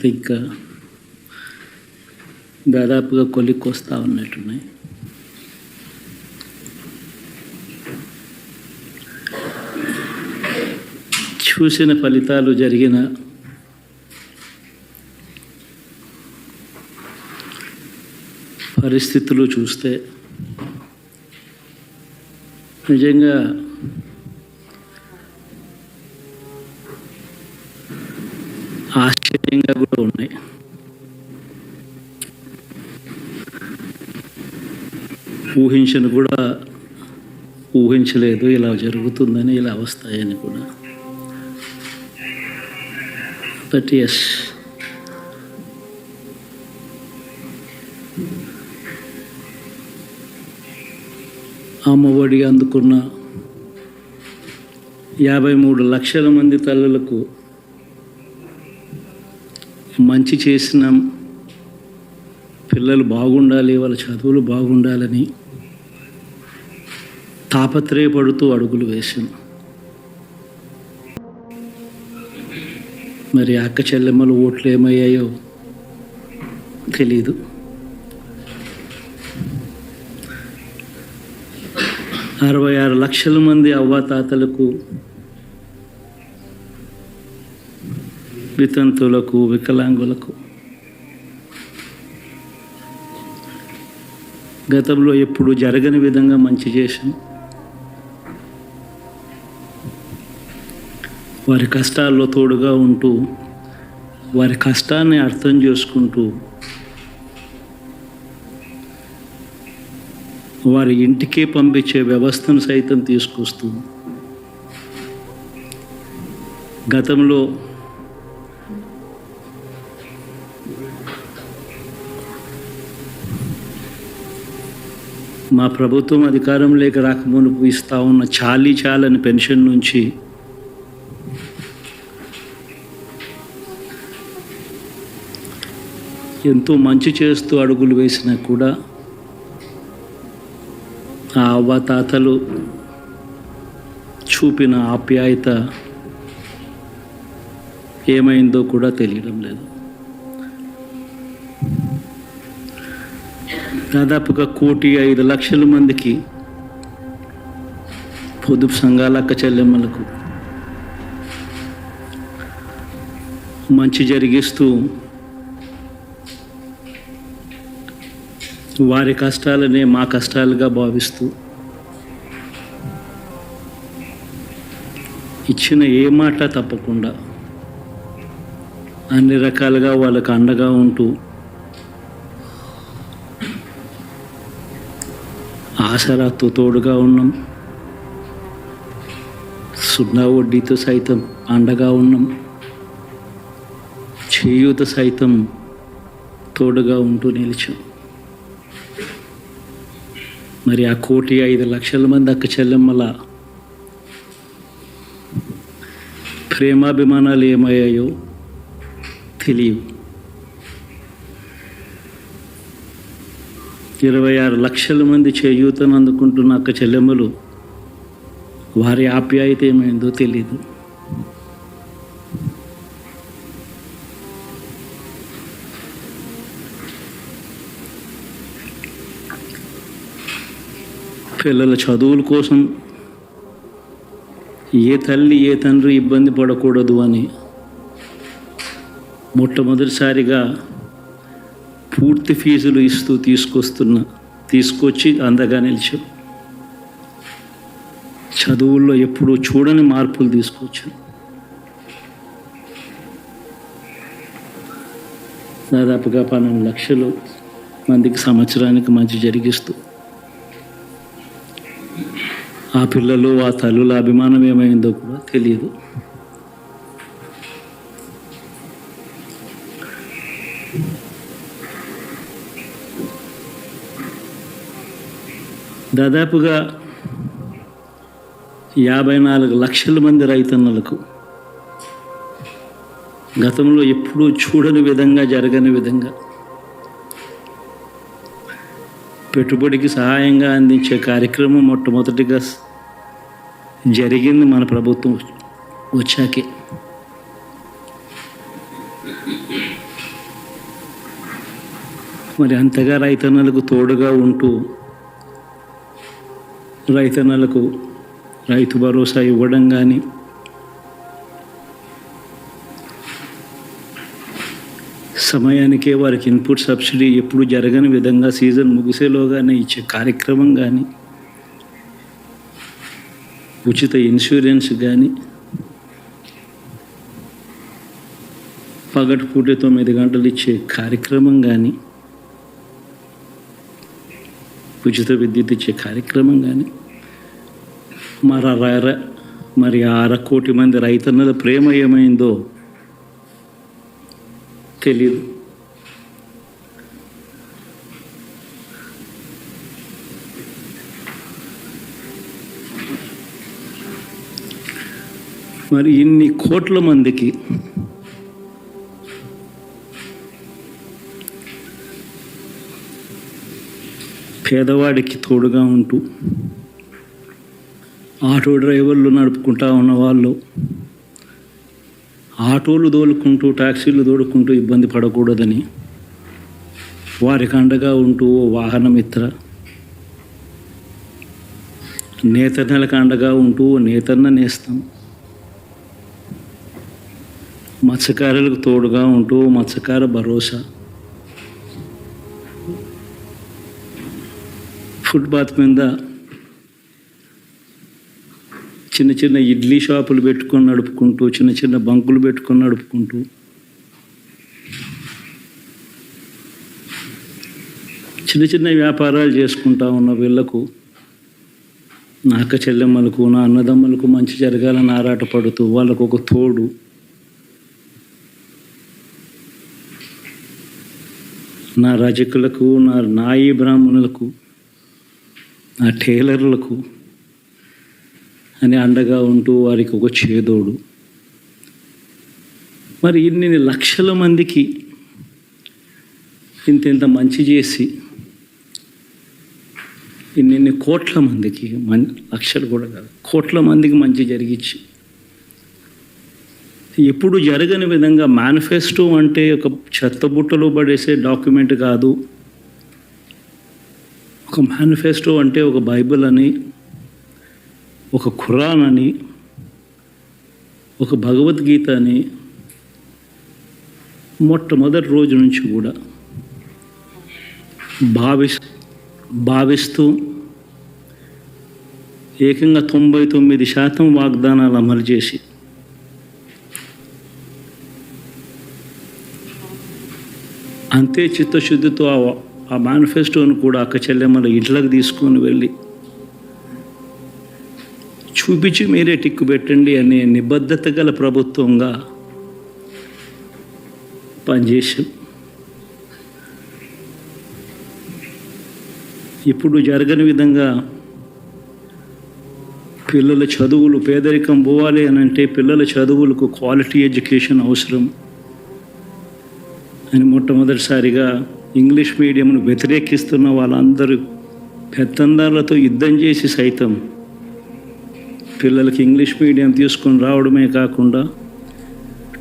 చూస్తే ఇంకా దాదాపుగా కొలిక్కి వస్తూ ఉన్నట్టున్నాయి. చూసిన ఫలితాలు, జరిగిన పరిస్థితులు చూస్తే నిజంగా ఆశ్చర్యంగా కూడా ఉన్నాయి. ఊహించలేదు ఇలా జరుగుతుందని, ఇలా వస్తాయని కూడా. బట్ ఎస్, అమ్మఒడి అందుకున్న 53 లక్షల మంది తల్లులకు మంచి చేసిన, పిల్లలు బాగుండాలి, వాళ్ళ చదువులు బాగుండాలని తాపత్రయపడుతూ అడుగులు వేసాను. మరి అక్క చెల్లెమ్మల ఓట్లు ఏమయ్యాయో తెలీదు. – 66 లక్షల మంది అవ్వాతాతలకు, వితంతులకు, వికలాంగులకు గతంలో ఎప్పుడు జరగని విధంగా మంచి చేశాం. వారి కష్టాల్లో తోడుగా ఉంటూ, వారి కష్టాన్ని అర్థం చేసుకుంటూ, వారి ఇంటికే పంపించే వ్యవస్థను సైతం తీసుకొస్తూ, గతంలో మా ప్రభుత్వం అధికారంలోకి రాకమునుపు ఇస్తూ ఉన్న చాలని పెన్షన్ నుంచి ఎంతో మంచి చేస్తూ అడుగులు వేసినా కూడా ఆ అవ్వాతాతలు చూపిన ఆప్యాయత ఏమైందో కూడా తెలియడం లేదు. దాదాపుగా 1,05,00,000 మందికి పొదుపు సంఘాల అక్క చెల్లెమ్మలకు మంచి జరిగిస్తూ, వారి కష్టాలనే మా కష్టాలుగా భావిస్తూ, ఇచ్చిన ఏ మాట తప్పకుండా అన్ని రకాలుగా వాళ్ళకు అండగా ఉంటూ, ఆసరాతో తోడుగా ఉన్నాం. 0 వడ్డీతో సైతం అండగా ఉన్నాం. చేయూత సైతం తోడుగా ఉంటూ నిలిచాం. మరి ఆ 1,05,00,000 మంది అక్క చెల్లెమ్మల ప్రేమాభిమానాలు ఏమయ్యాయో తెలియవు. 26 లక్షల మంది చేయూతను అందుకుంటున్న అక్క చెల్లెమ్మలు, వారి ఆప్యాయత ఏమైందో తెలీదు. పిల్లల చదువుల కోసం ఏ తల్లి ఏ తండ్రి ఇబ్బంది పడకూడదు అని మొట్టమొదటిసారిగా పూర్తి ఫీజులు ఇస్తూ తీసుకొచ్చి అందగా నిలిచాం. చదువుల్లో ఎప్పుడూ చూడని మార్పులు తీసుకొచ్చాం. దాదాపుగా 12 లక్షలు మందికి సంవత్సరానికి మంచి జరిగిస్తూ, ఆ పిల్లలు, ఆ తల్లుల అభిమానం ఏమైందో కూడా తెలియదు. దాదాపుగా 54 లక్షల మంది రైతన్నలకు గతంలో ఎప్పుడూ చూడని విధంగా, జరగని విధంగా పెట్టుబడికి సహాయంగా అందించే కార్యక్రమం మొట్టమొదటిగా జరిగింది మన ప్రభుత్వం వచ్చాకే. మరి అంతగా రైతన్నలకు తోడుగా ఉంటూ రైతన్నలకు రైతు భరోసా ఇవ్వడం కానీ, సమయానికే వారికి ఇన్పుట్ సబ్సిడీ ఎప్పుడు జరగని విధంగా సీజన్ ముగిసేలోగానే ఇచ్చే కార్యక్రమం కానీ, ఉచిత ఇన్సూరెన్స్ కానీ, పగటిపూట 9 గంటలు ఇచ్చే కార్యక్రమం కానీ, ఉచిత విద్యుత్ ఇచ్చే కార్యక్రమం కానీ, మరి 1/2 కోటి మంది రైతన్నల ప్రేమ ఏమైందో తెలియదు. మరి ఇన్ని కోట్ల మందికి పేదవాడికి తోడుగా ఉంటూ ఆటో డ్రైవర్లు నడుపుకుంటా ఉన్నవాళ్ళు ఆటోలు తోలుకుంటూ టాక్సీలు తోడుకుంటూ ఇబ్బంది పడకూడదని వారికి అండగా ఉంటూ వాహనమిత్ర, నేతన్నలకు అండగా ఉంటూ నేతన్న నేస్తం, మత్స్యకారులకు తోడుగా ఉంటూ మత్స్యకార భరోసా, ఫుట్పాత్ మీద చిన్న చిన్న ఇడ్లీ షాపులు పెట్టుకొని నడుపుకుంటూ, చిన్న చిన్న బంకులు పెట్టుకొని నడుపుకుంటూ, చిన్న చిన్న వ్యాపారాలు చేసుకుంటా ఉన్న వీళ్లకు, నా అక్క చెల్లెమ్మలకు, నా అన్నదమ్మలకు మంచి జరగాలని ఆరాటపడుతూ వాళ్ళకు ఒక తోడు, నా రజకులకు, నా నాయి బ్రాహ్మణులకు, నా టైలర్లకు అని అండగా ఉంటూ వారికి ఒక చేదోడు. మరి ఇన్ని లక్షల మందికి ఇంత మంచి చేసి, ఇన్ని కోట్ల మందికి, లక్షలు కూడా కాదు, కోట్ల మందికి మంచి జరిగించి, ఎప్పుడు జరగని విధంగా మేనిఫెస్టో అంటే ఒక చెత్తబుట్టలో పడేసే డాక్యుమెంట్ కాదు. ఒక మేనిఫెస్టో అంటే ఒక బైబిల్ అని, ఒక ఖురాన్ అని, ఒక భగవద్గీత అని మొట్టమొదటి రోజు నుంచి కూడా భావిస్తూ ఏకంగా 99% వాగ్దానాలు అమలు చేసి అంతే చిత్తశుద్ధితో ఆ మేనిఫెస్టోను కూడా అక్క చెల్లెమ్మల ఇంట్లోకి తీసుకొని వెళ్ళి చూపించి మీరే టిక్కు పెట్టండి అనే నిబద్ధత గల ప్రభుత్వంగా పనిచేసాం. ఇప్పుడు జరగని విధంగా పిల్లల చదువులు, పేదరికం పోవాలి అని అంటే పిల్లల చదువులకు క్వాలిటీ ఎడ్యుకేషన్ అవసరం అని మొట్టమొదటిసారిగా ఇంగ్లీష్ మీడియంను వ్యతిరేకిస్తున్న వాళ్ళందరూ పెత్తందారులతో యుద్ధం చేసి సైతం పిల్లలకి ఇంగ్లీష్ మీడియం తీసుకొని రావడమే కాకుండా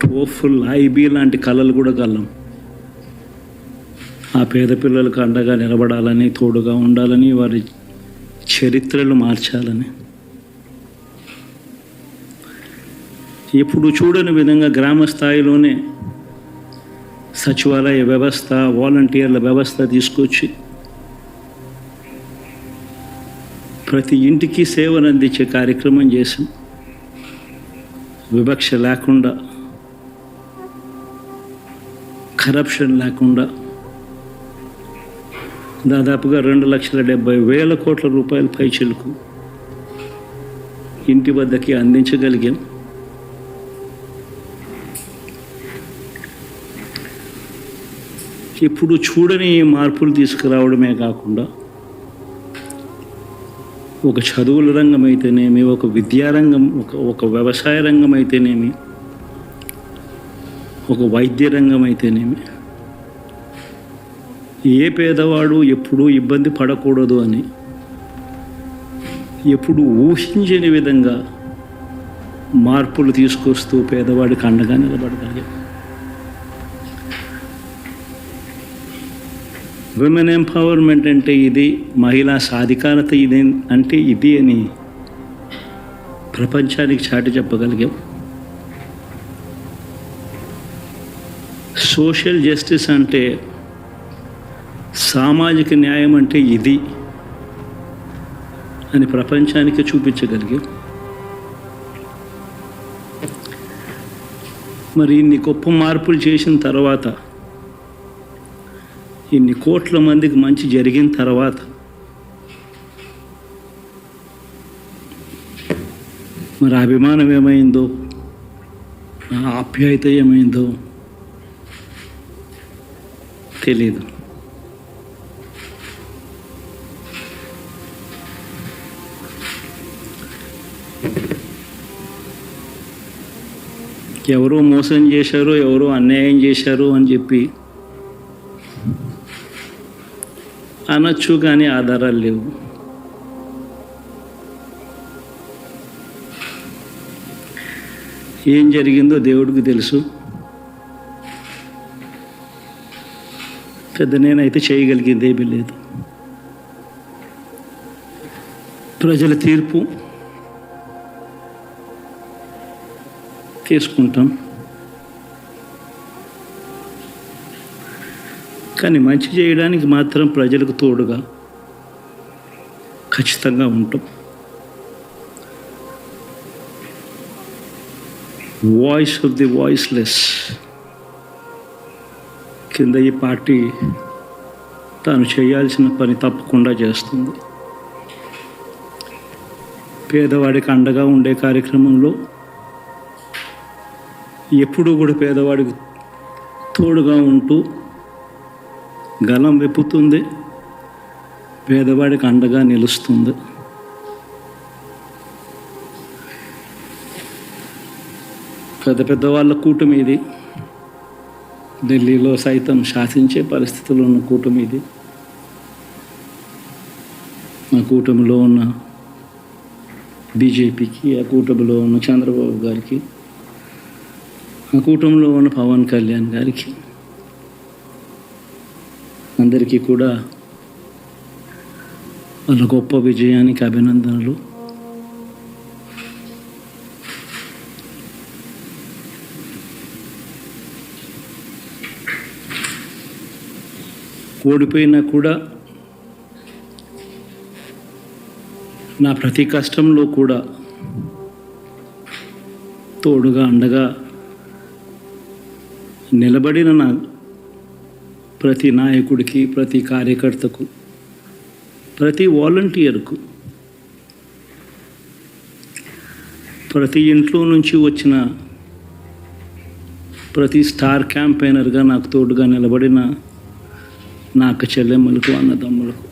టోఫుల్, ఐబీ లాంటి కళలు కూడా కలం. ఆ పేద పిల్లలకు అండగా నిలబడాలని, తోడుగా ఉండాలని, వారి చరిత్రలు మార్చాలని, ఎప్పుడు చూడని విధంగా గ్రామ స్థాయిలోనే సచివాలయ వ్యవస్థ, వాలంటీర్ల వ్యవస్థ తీసుకొచ్చి ప్రతి ఇంటికి సేవను అందించే కార్యక్రమం చేసాం. వివక్ష లేకుండా, కరప్షన్ లేకుండా దాదాపుగా 2,70,000 కోట్ల రూపాయల పైచిలకు ఇంటి వద్దకి అందించగలిగాం. ఇప్పుడు చూడని మార్పులు తీసుకురావడమే కాకుండా ఒక చదువుల రంగం అయితేనేమి, ఒక విద్యారంగం, ఒక వ్యవసాయ రంగం అయితేనేమి, ఒక వైద్య రంగం అయితేనేమి, ఏ పేదవాడు ఎప్పుడూ ఇబ్బంది పడకూడదు అని ఎప్పుడు ఊహించని విధంగా మార్పులు తీసుకొస్తూ పేదవాడికి అండగా నిలబడగలిగాం. విమెన్ ఎంపవర్మెంట్ అంటే ఇది, మహిళా సాధికారత ఇది అంటే ఇది అని ప్రపంచానికి చాటి చెప్పగలిగాం. సోషల్ జస్టిస్ అంటే, సామాజిక న్యాయం అంటే ఇది అని ప్రపంచానికి చూపించగలిగాం. మరి ఇన్ని గొప్ప మార్పులు చేసిన తర్వాత, ఇన్ని కోట్ల మందికి మంచి జరిగిన తర్వాత మరి అభిమానం ఏమైందో, ఆప్యాయత ఏమైందో తెలీదు. ఎవరో మోసం చేశారు, ఎవరో అన్యాయం చేశారు అని చెప్పి అనొచ్చు, కానీ ఆధారాలు లేవు. ఏం జరిగిందో దేవుడికి తెలుసు. పెద్ద నేనైతే చేయగలిగింది ఏమీ లేదు. ప్రజల తీర్పు తీసుకుంటాం, కానీ మంచి చేయడానికి మాత్రం ప్రజలకు తోడుగా ఖచ్చితంగా ఉంటాం. వాయిస్ ఆఫ్ ది వాయిస్లెస్ కింద ఈ పార్టీ తాను చేయాల్సిన పని తప్పకుండా చేస్తుంది. పేదవాడికి అండగా ఉండే కార్యక్రమంలో ఎప్పుడూ కూడా పేదవాడికి తోడుగా ఉంటూ గలం వెప్పుతుంది, పేదవాడికి అండగా నిలుస్తుంది. పెద్ద పెద్ద వాళ్ళ కూటమి ఇది, ఢిల్లీలో సైతం శాసించే పరిస్థితుల్లో ఉన్న కూటమి ఇది. ఆ కూటమిలో ఉన్న బీజేపీకి, ఆ కూటమిలో ఉన్న చంద్రబాబు గారికి, ఆ కూటమిలో ఉన్న పవన్ కళ్యాణ్ గారికి, అందరికీ కూడా వాళ్ళ గొప్ప విజయానికి అభినందనలు. ఓడిపోయినా కూడా నా ప్రతి కష్టంలో కూడా తోడుగా అండగా నిలబడిన నా ప్రతి నాయకుడికి, ప్రతి కార్యకర్తకు, ప్రతి వాలంటీర్కు, ప్రతి ఇంట్లో నుంచి వచ్చిన ప్రతి స్టార్ క్యాంపెయినర్గా నాకు తోడుగా నిలబడిన నా అక్క చెల్లెమ్మలకు, అన్నదమ్ములకు,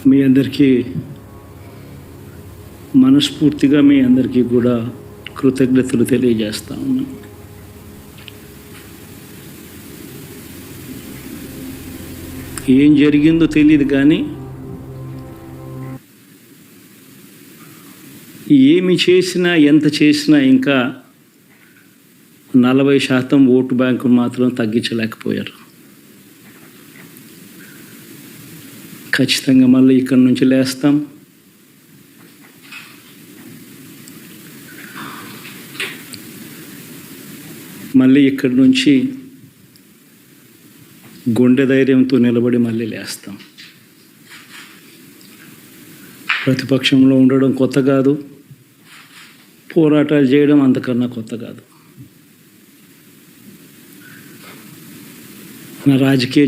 మీ అందరికీ మనస్ఫూర్తిగా మీ అందరికీ కూడా కృతజ్ఞతలు తెలియజేస్తా ఉన్నాను. ఏం జరిగిందో తెలియదు, కానీ ఏమి చేసినా, ఎంత చేసినా ఇంకా 40% ఓటు బ్యాంకు మాత్రం తగ్గించలేకపోయారు. ఖచ్చితంగా మళ్ళీ ఇక్కడి నుంచి లేస్తాం. మళ్ళీ ఇక్కడి నుంచి గుండె ధైర్యంతో నిలబడి మళ్ళీ లేస్తాం. ప్రతిపక్షంలో ఉండడం కొత్త కాదు, పోరాటాలు చేయడం అంతకన్నా కొత్త కాదు. నా రాజకీయ